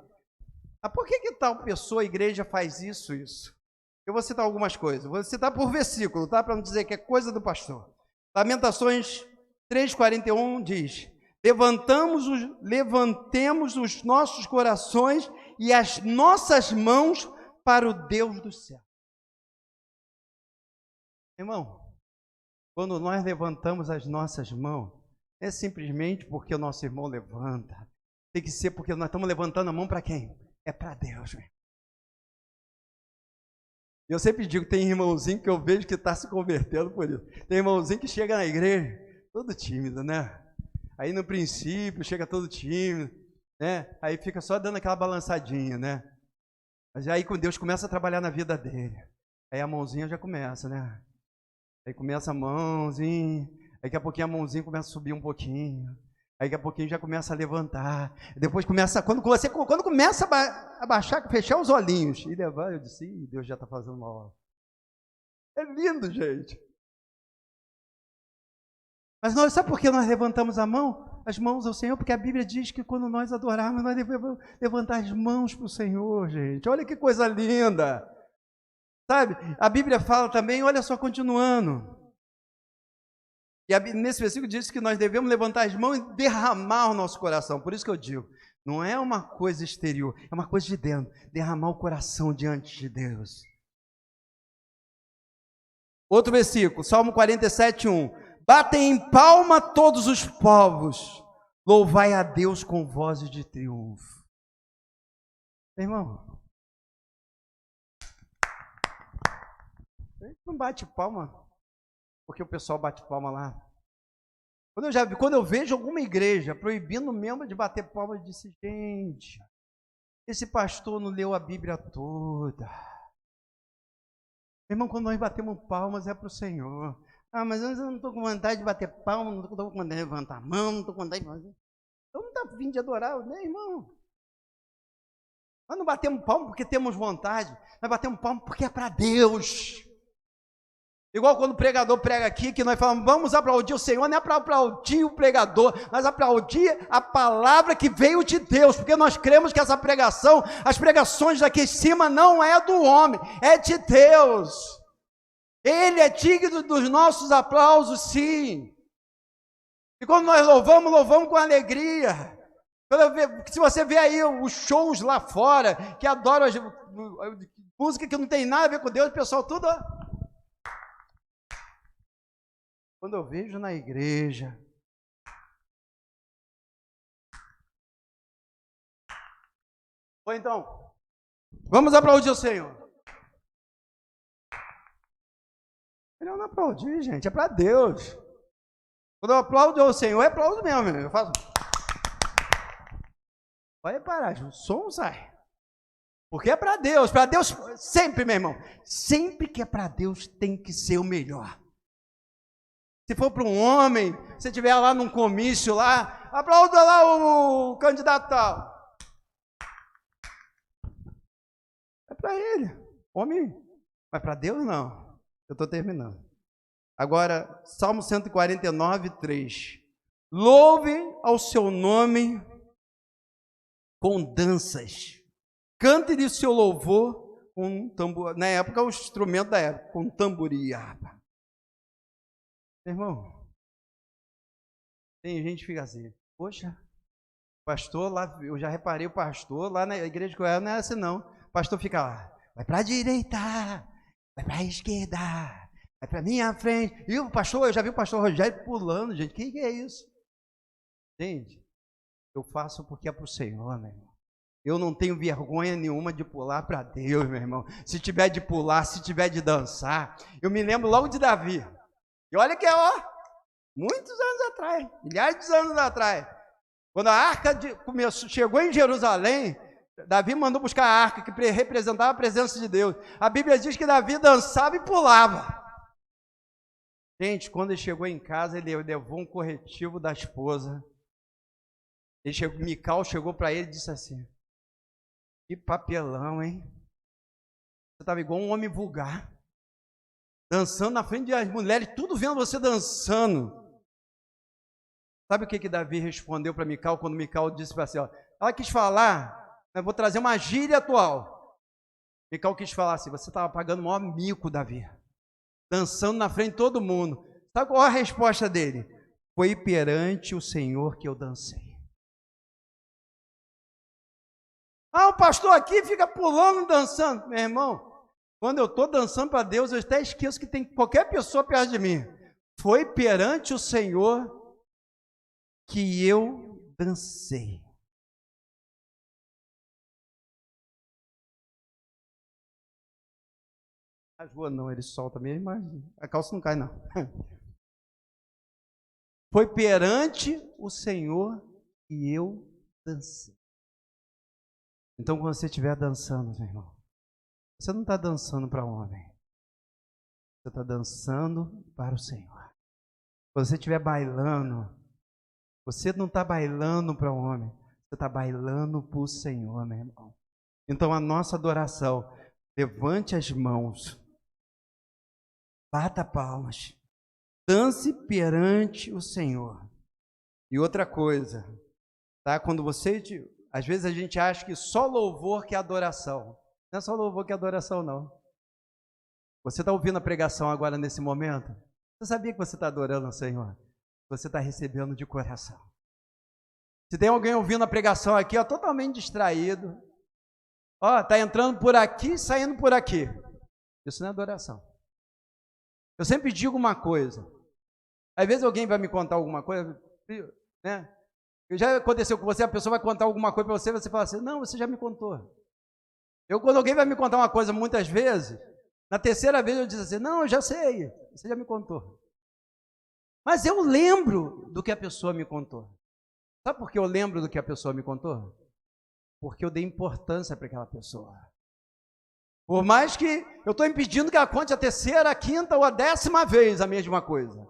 por que tal pessoa, a igreja faz isso? Eu vou citar algumas coisas, vou citar por versículo, tá? Para não dizer que é coisa do pastor. Lamentações 3,41 diz, levantemos os nossos corações e as nossas mãos para o Deus do céu. Irmão, quando nós levantamos as nossas mãos, é simplesmente porque o nosso irmão levanta. Tem que ser porque nós estamos levantando a mão para quem? É para Deus. Eu sempre digo, tem irmãozinho que eu vejo que está se convertendo por isso. Tem irmãozinho que chega na igreja, todo tímido, né? Aí no princípio chega todo tímido, né? Aí fica só dando aquela balançadinha, né? Mas aí quando Deus começa a trabalhar na vida dele, aí a mãozinha já começa, né? Aí começa a mãozinha, aí daqui a pouquinho a mãozinha começa a subir um pouquinho, aí daqui a pouquinho já começa a levantar, depois começa, quando começa a baixar, fechar os olhinhos e levar, eu disse, Deus já está fazendo uma obra. É lindo, gente. Mas nós, sabe por que nós levantamos a mão? as mãos ao Senhor, porque a Bíblia diz que quando nós adorarmos, nós devemos levantar as mãos para o Senhor, gente. Olha que coisa linda. Sabe, a Bíblia fala também, olha só, continuando. E nesse versículo diz que nós devemos levantar as mãos e derramar o nosso coração. Por isso que eu digo, não é uma coisa exterior, é uma coisa de dentro. Derramar o coração diante de Deus. Outro versículo, Salmo 47:1. Batem em palma todos os povos, louvai a Deus com vozes de triunfo. Meu irmão, a gente não bate palma porque o pessoal bate palma lá. Quando eu vejo alguma igreja proibindo o membro de bater palma, eu disse, gente, esse pastor não leu a Bíblia toda. Meu irmão, quando nós batemos palmas é para o Senhor. Ah, mas eu não estou com vontade de bater palma, não estou com vontade de levantar a mão, não estou com vontade de fazer. Então não está vindo de adorar, né, irmão? Nós não batemos palma porque temos vontade, nós batemos palma porque é para Deus. Igual quando o pregador prega aqui, que nós falamos, vamos aplaudir o Senhor, não é para aplaudir o pregador, mas aplaudir a palavra que veio de Deus, porque nós cremos que essa pregação, as pregações daqui em cima não é do homem, é de Deus. Ele é digno dos nossos aplausos, sim. E quando nós louvamos, louvamos com alegria. Se você vê aí os shows lá fora, que adoram música que não tem nada a ver com Deus, o pessoal tudo... Quando eu vejo na igreja, ou então, vamos aplaudir o Senhor. Melhor não aplaudir, gente, é para Deus. Quando eu aplaudo o Senhor, eu aplaudo mesmo. Eu faço. Vai parar, o som sai. Porque é para Deus sempre, meu irmão. Sempre que é para Deus, tem que ser o melhor. Se for para um homem, se estiver lá num comício lá, aplauda lá o candidato tal. É para ele, homem. Mas para Deus não. Eu estou terminando. Agora, Salmo 149:3. Louve ao seu nome com danças. Cante-lhe o seu louvor com tambor. Na época, o instrumento da época, com tamborim e harpa. Irmão, tem gente que fica assim, poxa, pastor lá, eu já reparei o pastor lá na igreja que eu era, não é assim não. O pastor fica lá, vai para a direita, vai para a esquerda, vai para a minha frente. E o pastor, eu já vi o pastor Rogério pulando, gente, o que é isso? Gente, eu faço porque é para o Senhor, meu irmão. Eu não tenho vergonha nenhuma de pular para Deus, meu irmão. Se tiver de pular, se tiver de dançar. Eu me lembro logo de Davi. E olha que muitos anos atrás, milhares de anos atrás, quando a arca chegou em Jerusalém, Davi mandou buscar a arca que representava a presença de Deus. A Bíblia diz que Davi dançava e pulava. Gente, quando ele chegou em casa, ele levou um corretivo da esposa. Mical chegou para ele e disse assim, que papelão, hein? Você estava igual um homem vulgar. Dançando na frente das mulheres, tudo vendo você dançando. Sabe o que Davi respondeu para Mical, quando Mical disse para assim, ó, ela quis falar, eu vou trazer uma gíria atual. Mical quis falar assim, você estava pagando o maior mico, Davi. Dançando na frente de todo mundo. Sabe qual a resposta dele? Foi perante o Senhor que eu dancei. Ah, o pastor aqui fica pulando e dançando. Meu irmão, quando eu estou dançando para Deus, eu até esqueço que tem qualquer pessoa perto de mim. Foi perante o Senhor que eu dancei. Rasgou não, ele solta mesmo, mas a calça não cai não. Foi perante o Senhor que eu dancei. Então, quando você estiver dançando, meu irmão, você não está dançando para homem. Você está dançando para o Senhor. Quando você estiver bailando, você não está bailando para o homem. Você está bailando para o Senhor, meu irmão. Então, a nossa adoração, levante as mãos, bata palmas, dance perante o Senhor. E outra coisa, tá? Quando às vezes a gente acha que só louvor que é adoração. Não é só louvor que é adoração, não. Você está ouvindo a pregação agora nesse momento? Você sabia que você está adorando ao Senhor? Você está recebendo de coração. Se tem alguém ouvindo a pregação aqui, ó, totalmente distraído, ó, está entrando por aqui, saindo por aqui. Isso não é adoração. Eu sempre digo uma coisa. Às vezes alguém vai me contar alguma coisa, né? Já aconteceu com você, a pessoa vai contar alguma coisa para você, você fala assim, não, você já me contou. Quando alguém vai me contar uma coisa muitas vezes, na terceira vez eu digo assim, não, eu já sei, você já me contou. Mas eu lembro do que a pessoa me contou. Sabe por que eu lembro do que a pessoa me contou? Porque eu dei importância para aquela pessoa. Por mais que eu estou impedindo que ela conte a terceira, a quinta ou a 10ª vez a mesma coisa.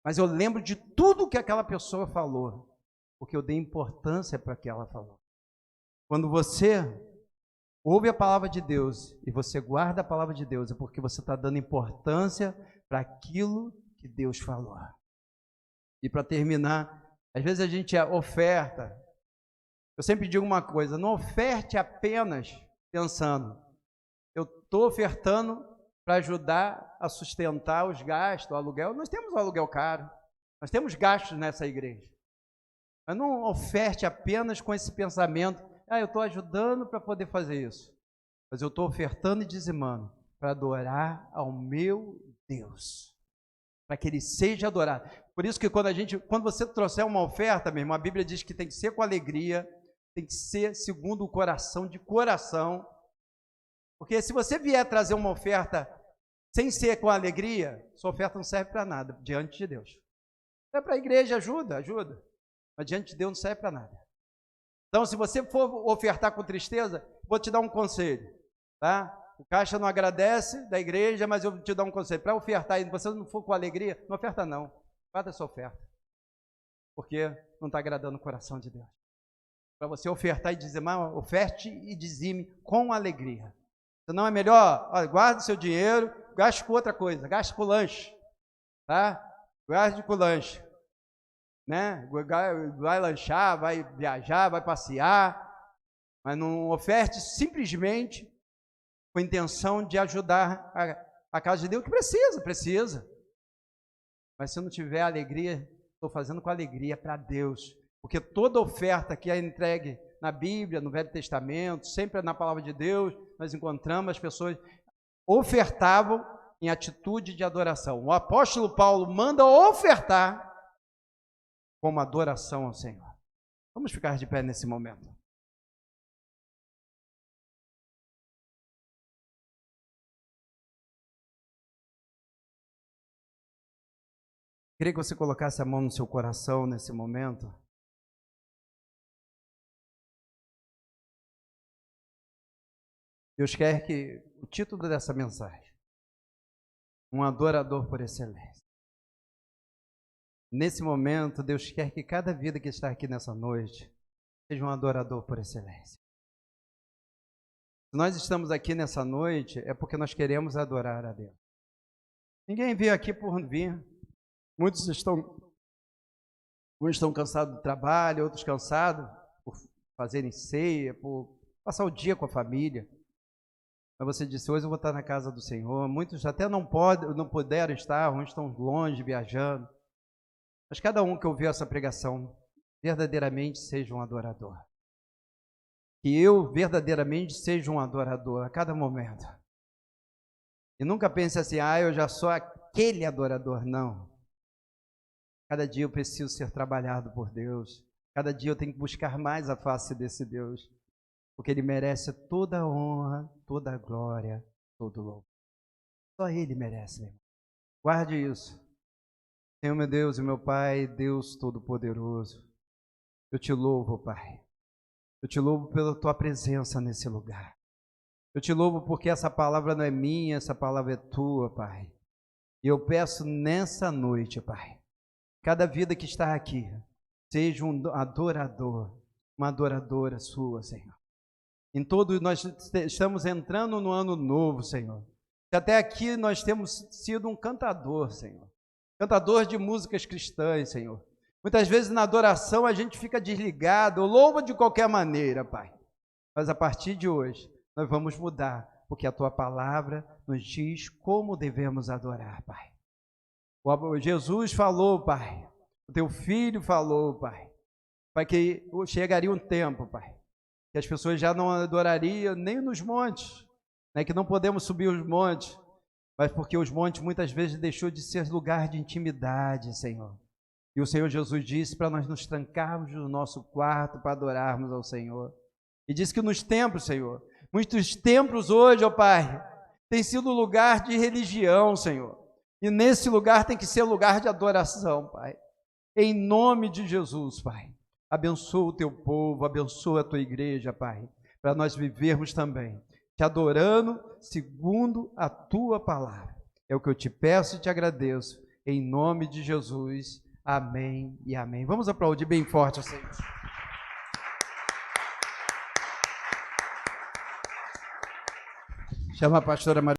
Mas eu lembro de tudo que aquela pessoa falou, porque eu dei importância para o que ela falou. Quando você ouve a palavra de Deus e você guarda a palavra de Deus, é porque você está dando importância para aquilo que Deus falou. E para terminar, às vezes a gente oferta. Eu sempre digo uma coisa, não oferte apenas pensando, eu estou ofertando para ajudar a sustentar os gastos, o aluguel. Nós temos um aluguel caro, nós temos gastos nessa igreja. Mas não oferte apenas com esse pensamento, eu estou ajudando para poder fazer isso. Mas eu estou ofertando e dizimando para adorar ao meu Deus, para que Ele seja adorado. Por isso que quando você trouxer uma oferta, meu irmão, a Bíblia diz que tem que ser com alegria, tem que ser segundo o coração, de coração. Porque se você vier trazer uma oferta sem ser com alegria, sua oferta não serve para nada diante de Deus. É para a igreja, ajuda. Mas diante de Deus não serve para nada. Então, se você for ofertar com tristeza, vou te dar um conselho, tá? O caixa não agradece da igreja, mas eu vou te dar um conselho. Para ofertar, e você não for com alegria, não oferta não. Guarda a sua oferta. Porque não está agradando o coração de Deus. Para você ofertar e dizimar, oferte e dizime com alegria. Senão é melhor, guarde o seu dinheiro, gaste com outra coisa, gaste com lanche, tá? Gaste com lanche, né? Vai lanchar, vai viajar, vai passear, mas não oferte simplesmente com a intenção de ajudar a casa de Deus, que precisa. Mas se não tiver alegria, estou fazendo com alegria para Deus, porque toda oferta que é entregue na Bíblia, no Velho Testamento, sempre na Palavra de Deus, nós encontramos as pessoas ofertavam em atitude de adoração. O apóstolo Paulo manda ofertar como adoração ao Senhor. Vamos ficar de pé nesse momento. Queria que você colocasse a mão no seu coração nesse momento. Deus quer que o título dessa mensagem, um adorador por excelência. Nesse momento, Deus quer que cada vida que está aqui nessa noite seja um adorador por excelência. Se nós estamos aqui nessa noite, é porque nós queremos adorar a Deus. Ninguém veio aqui por vir. Muitos estão cansados do trabalho, outros cansados por fazerem ceia, por passar o dia com a família. Mas você disse, hoje eu vou estar na casa do Senhor. Muitos até não puderam estar, uns estão longe, viajando. Mas cada um que ouviu essa pregação, verdadeiramente seja um adorador. Que eu verdadeiramente seja um adorador a cada momento. E nunca pense assim, eu já sou aquele adorador. Não. Cada dia eu preciso ser trabalhado por Deus. Cada dia eu tenho que buscar mais a face desse Deus. Porque Ele merece toda a honra, toda a glória, todo o louvor. Só Ele merece, meu irmão. Guarde isso. Senhor, meu Deus e meu Pai, Deus Todo-Poderoso, eu te louvo, Pai. Eu te louvo pela Tua presença nesse lugar. Eu te louvo porque essa palavra não é minha, essa palavra é Tua, Pai. E eu peço nessa noite, Pai, cada vida que está aqui, seja um adorador, uma adoradora Sua, Senhor. Em todo, nós estamos entrando no ano novo, Senhor. Até aqui nós temos sido um cantador, Senhor. Cantador de músicas cristãs, Senhor. Muitas vezes na adoração a gente fica desligado, ou louva de qualquer maneira, Pai. Mas a partir de hoje, nós vamos mudar, porque a Tua palavra nos diz como devemos adorar, Pai. Jesus falou, Pai. O Teu Filho falou, Pai. Pai, que chegaria um tempo, Pai, que as pessoas já não adorariam nem nos montes, né? Que não podemos subir os montes, mas porque os montes muitas vezes deixou de ser lugar de intimidade, Senhor. E o Senhor Jesus disse para nós nos trancarmos no nosso quarto para adorarmos ao Senhor. E disse que nos templos, Senhor, muitos templos hoje, ó Pai, tem sido lugar de religião, Senhor. E nesse lugar tem que ser lugar de adoração, Pai. Em nome de Jesus, Pai. Abençoa o Teu povo, abençoa a Tua igreja, Pai, para nós vivermos também, te adorando segundo a Tua palavra. É o que eu te peço e te agradeço, em nome de Jesus. Amém e amém. Vamos aplaudir bem forte ao Senhor. Chama a pastora Maria.